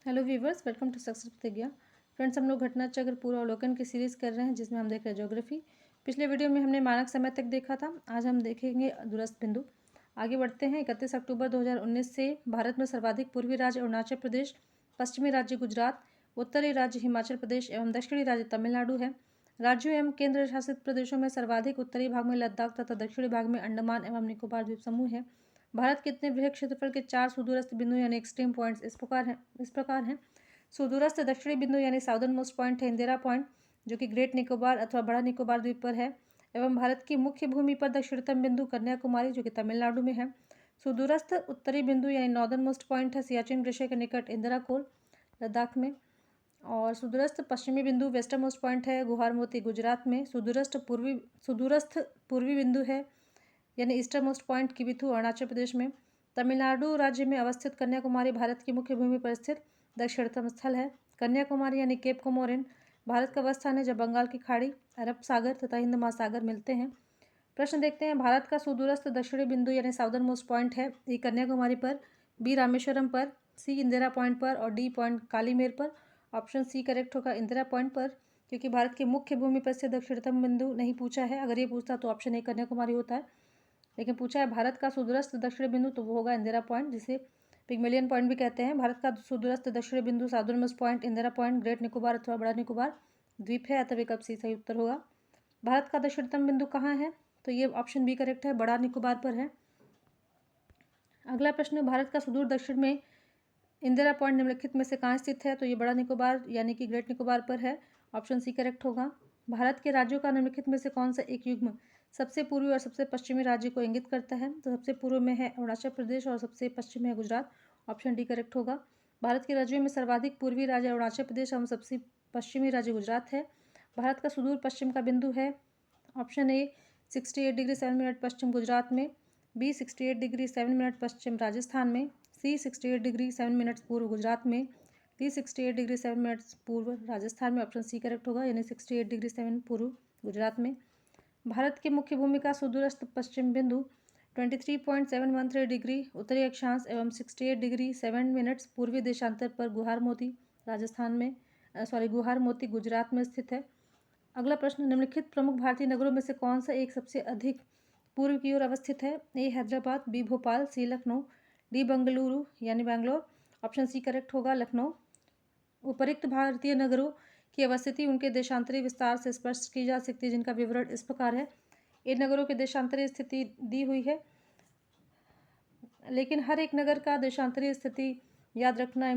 Hello viewers, welcome to success Pratigya. Friends, हम लोग घटना चक्र पूर्व अवलोकन की सीरीज़ कर रहे हैं जिसमें हम देख रहे हैं ज्योग्राफी। पिछले वीडियो में हमने मानक समय तक देखा था। आज हम देखेंगे दूरस्थ बिंदु। आगे बढ़ते हैं। 31 अक्टूबर 2019 से भारत में सर्वाधिक पूर्वी राज्य अरुणाचल प्रदेश, पश्चिमी राज्य गुजरात, उत्तरी राज्य हिमाचल प्रदेश एवं दक्षिणी राज्य तमिलनाडु है। राज्यों एवं केंद्र शासित प्रदेशों में सर्वाधिक उत्तरी भाग में लद्दाख तथा दक्षिणी भाग में अंडमान एवं निकोबार द्वीप समूह है। भारत के इतने बृहद क्षेत्रफल के 4 सुदूरस्थ बिंदु यानी एक्सट्रीम पॉइंट्स इस प्रकार हैं। सुदूरस्थ दक्षिणी बिंदु यानी साउदर्न मोस्ट पॉइंट है इंदिरा पॉइंट, जो कि ग्रेट निकोबार अथवा बड़ा निकोबार द्वीप पर है, एवं भारत की मुख्य भूमि पर दक्षिणतम बिंदु कन्याकुमारी, जो कि तमिलनाडु में है। सुदूरस्थ उत्तरी बिंदु यानी नॉर्दर्न मोस्ट पॉइंट है सियाचिन ग्लेशियर के निकट इंदिरा कोल, लद्दाख में। और सुदूरस्थ पश्चिमी बिंदु वेस्टर्न मोस्ट पॉइंट है गुहार मोती, गुजरात में। सुदूरस्थ पूर्वी बिंदु है यानी eastern most point Kibithu, Arunachal Pradesh में। तमिलनाडु राज्य में अवस्थित कन्याकुमारी भारत की मुख्य भूमि पर स्थित दक्षिणतम स्थल है। कन्याकुमारी यानी केप कोमोरिन भारत का वह स्थान है जब बंगाल की खाड़ी, अरब सागर तथा हिंद महासागर मिलते हैं। प्रश्न देखते हैं। भारत का सुदूरस्थ दक्षिणी बिंदु यानी साउदर्न मोस्ट पॉइंट है ए कन्याकुमारी पर, बी रामेश्वरम पर, सी इंदिरा पॉइंट पर और डी पॉइंट कालीमेर पर। ऑप्शन सी करेक्ट होगा, इंदिरा पॉइंट पर, क्योंकि भारत की मुख्य भूमि पर स्थित दक्षिणतम बिंदु नहीं पूछा है। अगर ये पूछता तो ऑप्शन ए कन्याकुमारी होता है, लेकिन पूछा है भारत का सुदूरस्थ दक्षिणी बिंदु तो वो होगा इंदिरा पॉइंट, जिसे पिग्मेलियन पॉइंट भी कहते हैं। भारत का सुदूरस्थ दक्षिणी बिंदु southern most point Indira point great Nicobar अथवा बड़ा निकोबार द्वीप है, अतः विकल्प सी सही उत्तर होगा। भारत का दक्षिणतम बिंदु कहाँ है, तो ये ऑप्शन बी करेक्ट है, बड़ा निकोबार पर है। अगला प्रश्न, भारत का सुदूर दक्षिण में इंदिरा पॉइंट निम्नलिखित में से कहाँ स्थित है, तो ये बड़ा निकोबार यानी कि ग्रेट निकोबार पर है। ऑप्शन सी करेक्ट होगा। भारत के राज्यों का निम्नलिखित में से कौन सा एक युग्म सबसे पूर्वी और सबसे पश्चिमी राज्य को इंगित करता है, तो सबसे पूर्व में है अरुणाचल प्रदेश और सबसे पश्चिम में है गुजरात। ऑप्शन डी करेक्ट होगा। भारत के राज्यों में सर्वाधिक पूर्वी राज्य अरुणाचल प्रदेश एवं सबसे पश्चिमी राज्य गुजरात है। भारत का सुदूर पश्चिम का बिंदु है ऑप्शन ए 68 डिग्री 7 मिनट पश्चिम गुजरात में, बी 68 डिग्री 7 मिनट पश्चिम राजस्थान में, सी 68 डिग्री 7 मिनट्स पूर्व गुजरात में, डी 68 डिग्री 7 मिनट्स पूर्व राजस्थान में। ऑप्शन सी करेक्ट होगा, यानी 68 डिग्री 7 पूर्व गुजरात में। भारत की मुख्य भूमि का सुदूरस्थ पश्चिम बिंदु 23.713 डिग्री उत्तरी अक्षांश एवं 68 डिग्री 7 मिनट्स पूर्वी देशांतर पर गुहार मोती गुजरात में स्थित है। अगला प्रश्न, निम्नलिखित प्रमुख भारतीय नगरों में से कौन सा एक सबसे अधिक पूर्व की ओर अवस्थित है, ए हैदराबाद, बी भोपाल, सी लखनऊ, डी बेंगलुरु यानी बैंगलोर। ऑप्शन सी करेक्ट होगा, लखनऊ। उपरिक्त भारतीय नगरों की अवस्थिति उनके देशांतरी विस्तार से स्पष्ट की जा सकती है, जिनका विवरण इस प्रकार है। इन नगरों की देशांतरी स्थिति दी हुई है, लेकिन हर एक नगर का देशांतरी स्थिति याद रखना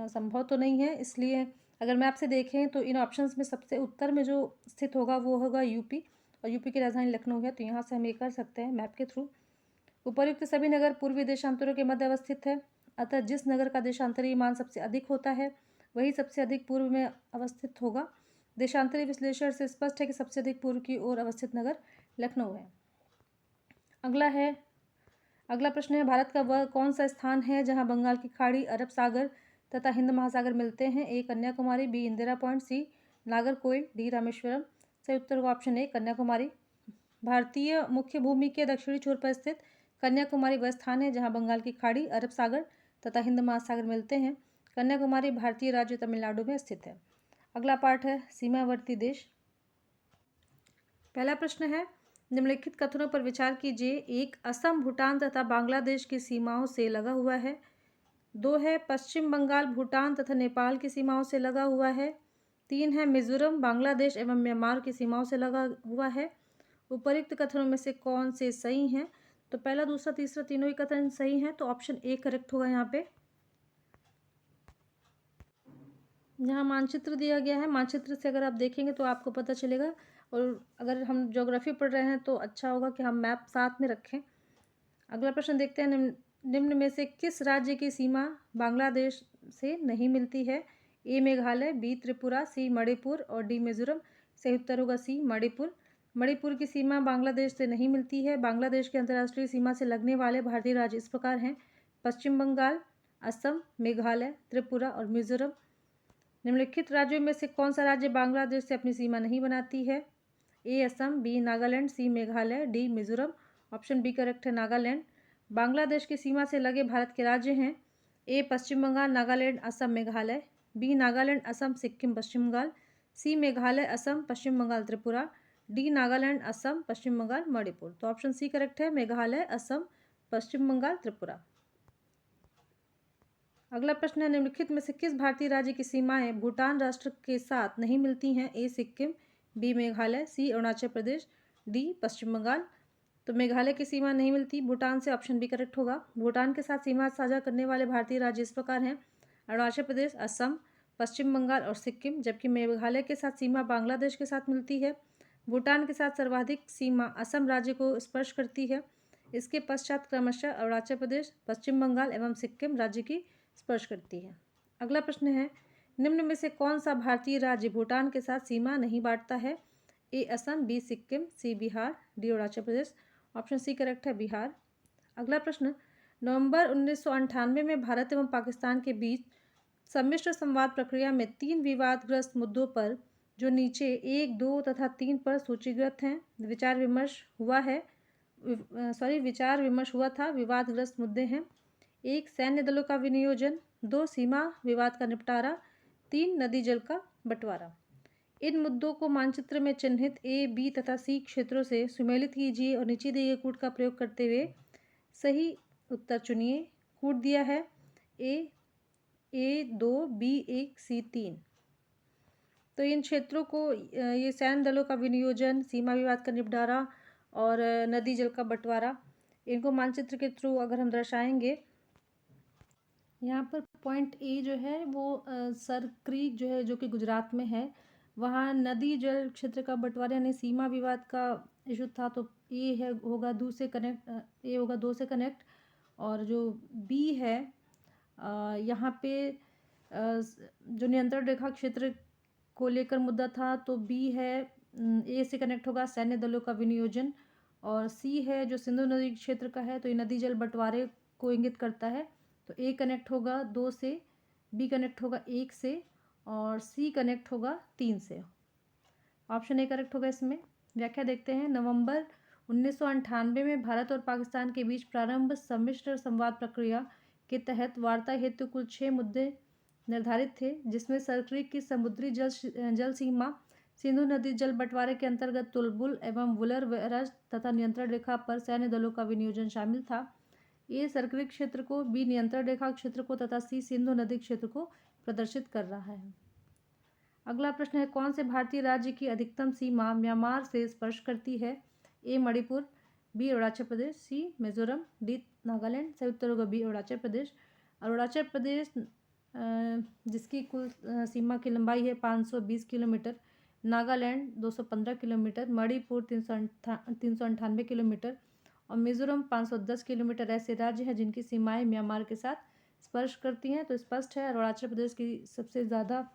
संभव तो नहीं है, इसलिए अगर मैप से देखें तो इन ऑप्शंस में सबसे उत्तर में जो स्थित होगा वो होगा यूपी, और यूपी की राजधानी लखनऊ है, तो यहाँ से हम ये कर सकते हैं मैप के थ्रू। उपर्युक्त सभी नगर पूर्वी देशांतरों के मध्य अवस्थित है, अतः जिस नगर का देशांतरीय मान सबसे अधिक होता है वही सबसे अधिक पूर्व में अवस्थित होगा। देशांतरी विश्लेषण से स्पष्ट है कि सबसे अधिक पूर्व की ओर अवस्थित नगर लखनऊ है। अगला प्रश्न है, भारत का वह कौन सा स्थान है जहां बंगाल की खाड़ी, अरब सागर तथा हिंद महासागर मिलते हैं, ए कन्याकुमारी, बी इंदिरा पॉइंट, सी नागरकोइल, डी रामेश्वरम। सही उत्तर होगा ऑप्शन ए कन्याकुमारी। भारतीय मुख्य भूमि के दक्षिणी छोर पर स्थित कन्याकुमारी वह स्थान है जहां बंगाल की खाड़ी, अरब सागर तथा हिंद महासागर मिलते हैं। कन्याकुमारी भारतीय राज्य तमिलनाडु में स्थित है। अगला पार्ट है सीमावर्ती देश। पहला प्रश्न है, निम्नलिखित कथनों पर विचार कीजिए। एक, असम भूटान तथा बांग्लादेश की सीमाओं से लगा हुआ है। 2 है, पश्चिम बंगाल भूटान तथा नेपाल की सीमाओं से लगा हुआ है। 3 है, मिजोरम बांग्लादेश एवं म्यांमार की सीमाओं से लगा हुआ है। उपरोक्त कथनों में से कौन से सही हैं, तो पहला, दूसरा, तीसरा तीनों ही कथन सही हैं, तो ऑप्शन ए करेक्ट होगा। यहाँ मानचित्र दिया गया है, मानचित्र से अगर आप देखेंगे तो आपको पता चलेगा, और अगर हम ज्योग्राफी पढ़ रहे हैं तो अच्छा होगा कि हम मैप साथ में रखें। अगला प्रश्न देखते हैं, निम्न में से किस राज्य की सीमा बांग्लादेश से नहीं मिलती है, ए मेघालय, बी त्रिपुरा, सी मणिपुर और डी मिजोरम। सही उत्तर होगा सी मणिपुर। मणिपुर की सीमा बांग्लादेश से नहीं मिलती है। बांग्लादेश की अंतर्राष्ट्रीय सीमा से लगने वाले भारतीय राज्य इस प्रकार हैं: पश्चिम बंगाल, असम, मेघालय, त्रिपुरा और मिजोरम। निम्नलिखित राज्यों में से कौन सा राज्य बांग्लादेश से अपनी सीमा नहीं बनाती है, A Assam, B Nagaland, C Meghalaya, D Mizoram. Option B correct है, नागालैंड। बांग्लादेश की सीमा से लगे भारत के राज्य हैं ए पश्चिम बंगाल, नागालैंड, असम, मेघालय। बी नागालैंड, असम, सिक्किम, पश्चिम बंगाल। सी मेघालय, असम, पश्चिम बंगाल, त्रिपुरा। डी नागालैंड, असम, पश्चिम बंगाल, मणिपुर। तो ऑप्शन सी करेक्ट है, मेघालय, असम, पश्चिम बंगाल, त्रिपुरा। अगला प्रश्न है, निम्नलिखित में से किस भारतीय राज्य की सीमाएं भूटान राष्ट्र के साथ नहीं मिलती हैं? ए सिक्किम, बी मेघालय, सी अरुणाचल प्रदेश, डी पश्चिम बंगाल। तो मेघालय की सीमा नहीं मिलती भूटान से, ऑप्शन बी करेक्ट होगा। भूटान के साथ सीमा साझा करने वाले भारतीय राज्य इस प्रकार हैं: अरुणाचल प्रदेश, असम, पश्चिम बंगाल और सिक्किम। जबकि मेघालय के साथ सीमा बांग्लादेश के साथ मिलती है। भूटान के साथ सर्वाधिक सीमा असम राज्य को स्पर्श करती है। इसके पश्चात क्रमशः अरुणाचल प्रदेश, पश्चिम बंगाल एवं सिक्किम राज्य की स्पर्श करती है। अगला प्रश्न है, निम्न में से कौन सा भारतीय राज्य भूटान के साथ सीमा नहीं बांटता है? A Assam, B Sikkim, C Bihar, D Arunachal Pradesh. Option C correct है, बिहार। अगला प्रश्न, नवंबर 1998 में भारत एवं पाकिस्तान के बीच सम्मिश्र संवाद प्रक्रिया में 3 विवादग्रस्त मुद्दों पर जो नीचे 1, 2 तथा 3 पर सूचीकृत हैं विचार विमर्श हुआ था। विवादग्रस्त मुद्दे हैं: 1 सैन्य दलों का विनियोजन, 2 सीमा विवाद का निपटारा, 3 नदी जल का बंटवारा। इन मुद्दों को मानचित्र में चिन्हित ए, बी तथा सी क्षेत्रों से सुमेलित कीजिए और नीचे दिए गए कूट का प्रयोग करते हुए सही उत्तर चुनिए। कूट दिया है ए 2, बी 1, सी 3। तो इन क्षेत्रों को ये सैन्य दलों का विनियोजन, सीमा विवाद का निपटारा और नदी जल का बंटवारा, इनको मानचित्र के थ्रू अगर हम दर्शाएंगे, यहाँ पर पॉइंट ए जो है वो सर क्रीक जो है जो कि गुजरात में है, वहाँ नदी जल क्षेत्र का बंटवारा यानी सीमा विवाद का इशू था। तो ए है होगा 2 से कनेक्ट, ए होगा 2 से कनेक्ट। और जो बी है यहाँ पे जो नियंत्रण रेखा क्षेत्र को लेकर मुद्दा था, तो बी है ए से कनेक्ट होगा सैन्य दलों का विनियोजन। और सी है जो सिंधु नदी क्षेत्र का है, तो ये नदी जल बंटवारे को इंगित करता है। तो ए कनेक्ट होगा 2 से, बी कनेक्ट होगा 1 से और सी कनेक्ट होगा 3 से। ऑप्शन ए करेक्ट होगा इसमें। व्याख्या देखते हैं। नवंबर 1998 में भारत और पाकिस्तान के बीच प्रारंभ सम्मिश्र संवाद प्रक्रिया के तहत वार्ता हेतु कुल 6 मुद्दे निर्धारित थे, जिसमें सरक्रीक की समुद्री जल सीमा, सिंधु नदी जल बंटवारे के अंतर्गत तुलबुल एवं वुलर बैराज तथा नियंत्रण रेखा पर सैन्य दलों का विनियोजन शामिल था। ए सरक्रीक क्षेत्र को, बी नियंत्रण रेखा क्षेत्र को तथा सी सिंधु नदी क्षेत्र को प्रदर्शित कर रहा है। अगला प्रश्न है, कौन से भारतीय राज्य की अधिकतम सीमा म्यांमार से स्पर्श करती है? ए मणिपुर, बी अरुणाचल प्रदेश, सी मिजोरम, डी नागालैंड। सही उत्तर होगा बी अरुणाचल प्रदेश। अरुणाचल प्रदेश जिसकी कुल सीमा की लंबाई है 520 kilometre, Nagaland 215 kilometre, Manipur 398 kilometre और मिजोरम 510 किलोमीटर ऐसे राज्य हैं जिनकी सीमाएं म्यांमार के साथ स्पर्श करती हैं। तो स्पष्ट है अरुणाचल प्रदेश की सबसे ज़्यादा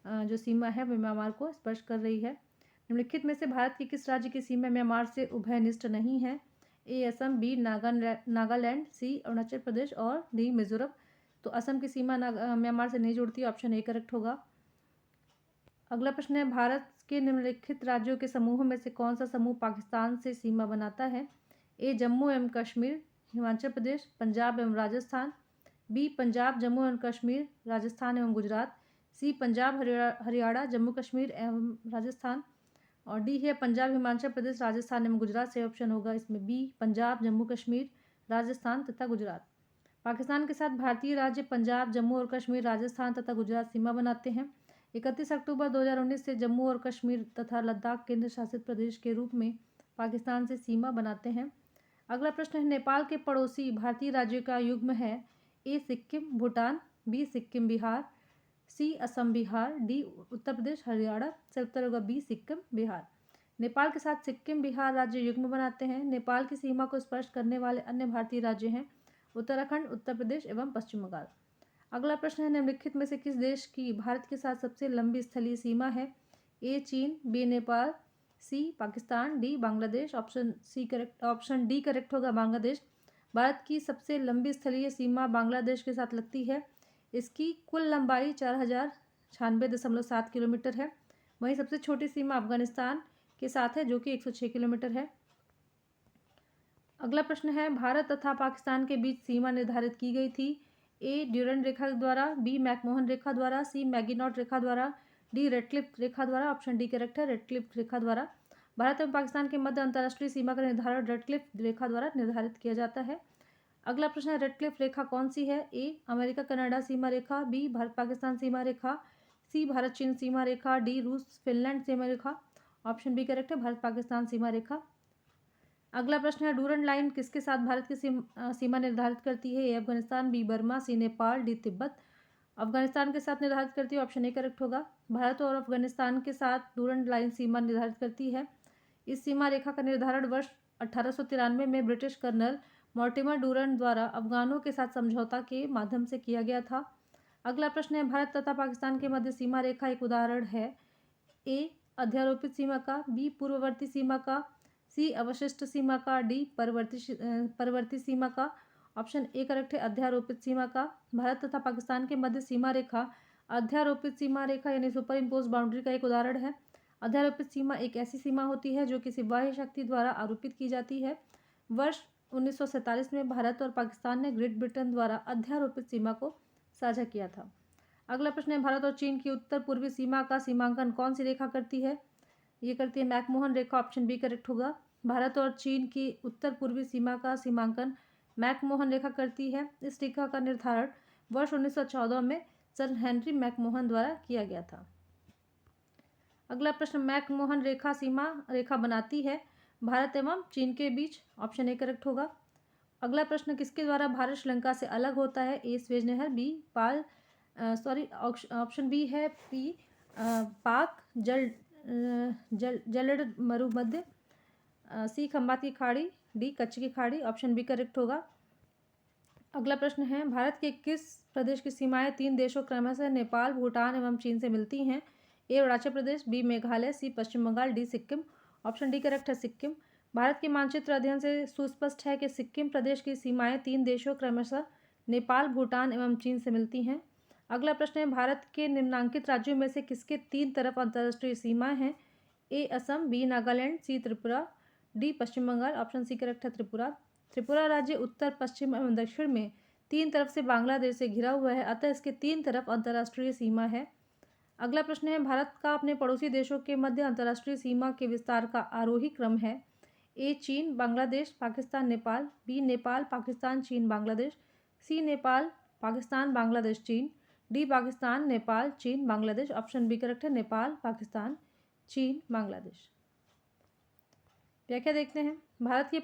जो सीमा है वह म्यांमार को स्पर्श कर रही है। निम्नलिखित में से भारत के किस राज्य की सीमा म्यांमार से उभयनिष्ठ नहीं है? ए असम, बी नागालैंड, सी अरुणाचल प्रदेश और डी मिजोरम। तो असम की सीमा म्यांमार से नहीं जुड़ती, ऑप्शन ए करेक्ट होगा। अगला प्रश्न है, भारत के निम्नलिखित राज्यों के समूह में से कौन सा समूह पाकिस्तान से सीमा बनाता है? ए जम्मू एवं कश्मीर, हिमाचल प्रदेश, पंजाब एवं राजस्थान, बी पंजाब, जम्मू एवं कश्मीर, राजस्थान एवं गुजरात, सी पंजाब, हरियाणा, जम्मू कश्मीर एवं राजस्थान और डी है पंजाब, हिमाचल प्रदेश, राजस्थान एवं गुजरात। से ऑप्शन होगा इसमें बी पंजाब, जम्मू कश्मीर, राजस्थान तथा गुजरात। पाकिस्तान के साथ भारतीय राज्य पंजाब, जम्मू और कश्मीर, राजस्थान तथा गुजरात सीमा बनाते हैं। 31 अक्टूबर 2019 से जम्मू और कश्मीर तथा लद्दाख केंद्र शासित प्रदेश के रूप में पाकिस्तान से सीमा बनाते हैं। अगला प्रश्न है, नेपाल के पड़ोसी भारतीय राज्यों का युग्म है? ए सिक्किम, भूटान, बी सिक्किम, बिहार, सी असम, बिहार, डी उत्तर प्रदेश, हरियाणा। से उत्तर होगा बी सिक्किम, बिहार। नेपाल के साथ सिक्किम, बिहार राज्य युग्म बनाते हैं। नेपाल की सीमा को स्पर्श करने वाले अन्य भारतीय राज्य हैं उत्तराखंड, उत्तर प्रदेश एवं पश्चिम बंगाल। अगला प्रश्न है, निम्नलिखित में से किस देश की भारत के साथ सबसे लंबी स्थलीय सीमा है? ए चीन, B Nepal, C Pakistan, D Bangladesh. Option D correct होगा, बांग्लादेश। भारत की सबसे लंबी स्थलीय सीमा बांग्लादेश के साथ लगती है। इसकी कुल लंबाई 4096.7 किलोमीटर है। वहीं सबसे छोटी सीमा अफगानिस्तान के साथ है जो कि 106 किलोमीटर है। अगला प्रश्न है, भारत तथा पाकिस्तान के बीच सीमा निर्धारित की गई थी। ए ड्यूरेंट रेखा द्वारा, बी मैकमोहन रेखा द्वारा, सी मैगिनॉट रेखा द्वारा, डी रेडक्लिफ रेखा द्वारा। ऑप्शन डी करेक्ट है, रेडक्लिफ रेखा द्वारा। भारत एवं पाकिस्तान के मध्य अंतर्राष्ट्रीय सीमा का निर्धारण रेडक्लिफ रेखा द्वारा निर्धारित किया जाता है। अगला प्रश्न है, रेडक्लिफ रेखा कौन सी है? ए अमेरिका कनाडा सीमा रेखा, बी भारत पाकिस्तान सीमा रेखा, सी भारत चीन सीमा रेखा, डी रूस फिनलैंड सीमा रेखा। ऑप्शन बी करेक्ट है, भारत पाकिस्तान सीमा रेखा। अगला प्रश्न है, डूरन लाइन किसके साथ भारत की सीमा निर्धारित करती है? ए अफगानिस्तान, बी बर्मा, सी नेपाल, डी तिब्बत। अफगानिस्तान के साथ निर्धारित करती है। ऑप्शन ए करेक्ट होगा। भारत और अफगानिस्तान के साथ डूरन लाइन सीमा निर्धारित करती है। इस सीमा रेखा का निर्धारण वर्ष 1893 में ब्रिटिश कर्नल मॉर्टिमर डूरन द्वारा अफगानों के साथ समझौता के माध्यम से किया गया था। अगला प्रश्न है, भारत तथा पाकिस्तान के मध्य सीमा रेखा एक उदाहरण है। ए अध्यारोपित सीमा का, बी पूर्ववर्ती सीमा का, सी अवशिष्ट सीमा का, डी परवर्ती सीमा का। ऑप्शन ए करेक्ट है, अध्यारोपित सीमा का। भारत तथा पाकिस्तान के मध्य सीमा रेखा अध्यारोपित सीमा रेखा यानी सुपर इम्पोज बाउंड्री का एक उदाहरण है। अध्यारोपित सीमा एक ऐसी सीमा होती है जो किसी बाह्य शक्ति द्वारा आरोपित की जाती है। वर्ष 1947 में भारत और पाकिस्तान ने ग्रेट ब्रिटेन द्वारा अध्यारोपित सीमा को साझा किया था। अगला प्रश्न है, भारत और चीन की उत्तर पूर्वी सीमा का सीमांकन कौन सी रेखा करती है? ये करती है मैकमोहन रेखा। ऑप्शन बी करेक्ट होगा। भारत और चीन की उत्तर पूर्वी सीमा का सीमांकन मैकमोहन रेखा करती है। इस रेखा का निर्धारण वर्ष 1914 में सर हेनरी मैकमोहन द्वारा किया गया था। अगला प्रश्न, मैकमोहन रेखा सीमा रेखा बनाती है भारत एवं चीन के बीच। ऑप्शन ए करेक्ट होगा। अगला प्रश्न, किसके द्वारा भारत श्रीलंका से अलग होता है? ए स्वेज नहर, बी ऑप्शन बी है पी पाक जलड मरुमध्य, सी खंबात की खाड़ी, डी कच्छ की खाड़ी। ऑप्शन बी करेक्ट होगा। अगला प्रश्न है, भारत के किस प्रदेश की सीमाएं तीन देशों क्रमशः नेपाल, भूटान एवं चीन से मिलती हैं? A Arunachal Pradesh, B Meghalaya, C Paschim Bangal, D Sikkim. Option D correct है, सिक्किम। भारत के मानचित्र अध्ययन से सुस्पष्ट है कि सिक्किम प्रदेश की सीमाएं तीन देशों क्रमशः नेपाल, भूटान एवं चीन से मिलती हैं। अगला प्रश्न है, भारत के निम्नांकित राज्यों में से किसके तीन तरफ अंतर्राष्ट्रीय सीमाएं हैं? ए असम, बी नागालैंड, सी त्रिपुरा, डी पश्चिम बंगाल। ऑप्शन सी करेक्ट है, त्रिपुरा। त्रिपुरा राज्य उत्तर, पश्चिम एवं दक्षिण में तीन तरफ से बांग्लादेश से घिरा हुआ है, अतः इसके तीन तरफ अंतर्राष्ट्रीय सीमा है। अगला प्रश्न है, भारत का अपने पड़ोसी देशों के मध्य अंतर्राष्ट्रीय सीमा के विस्तार का आरोही क्रम है। ए चीन, बांग्लादेश, पाकिस्तान, नेपाल, बी नेपाल, पाकिस्तान, चीन, बांग्लादेश, सी नेपाल, पाकिस्तान, बांग्लादेश, चीन, डी पाकिस्तान, नेपाल, चीन, बांग्लादेश। ऑप्शन बी करेक्ट है, नेपाल, पाकिस्तान, चीन, बांग्लादेश। व्याख्या देखते हैं। भारत के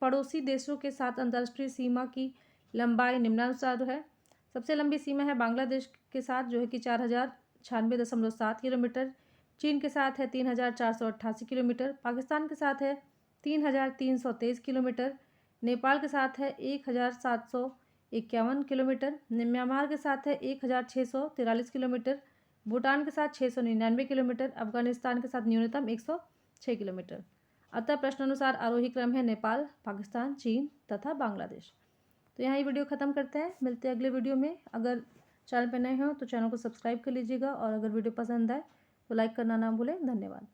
पड़ोसी देशों के साथ अंतर्राष्ट्रीय सीमा की लंबाई निम्नानुसार है। सबसे लंबी सीमा है बांग्लादेश के साथ, जो है कि 4096.7 किलोमीटर। चीन के साथ है 3488 किलोमीटर। पाकिस्तान के साथ है 3323 किलोमीटर। नेपाल के साथ है 1751 किलोमीटर। म्यांमार के साथ है 1643 किलोमीटर। भूटान के साथ 699 किलोमीटर। अफगानिस्तान के साथ न्यूनतम 106 किलोमीटर। अतः प्रश्नानुसार आरोही क्रम है नेपाल, पाकिस्तान, चीन तथा बांग्लादेश। तो यहाँ ये वीडियो ख़त्म करते हैं। मिलते हैं अगले वीडियो में। अगर चैनल पर नए हो तो चैनल को सब्सक्राइब कर लीजिएगा और अगर वीडियो पसंद आए तो लाइक करना ना भूलें। धन्यवाद।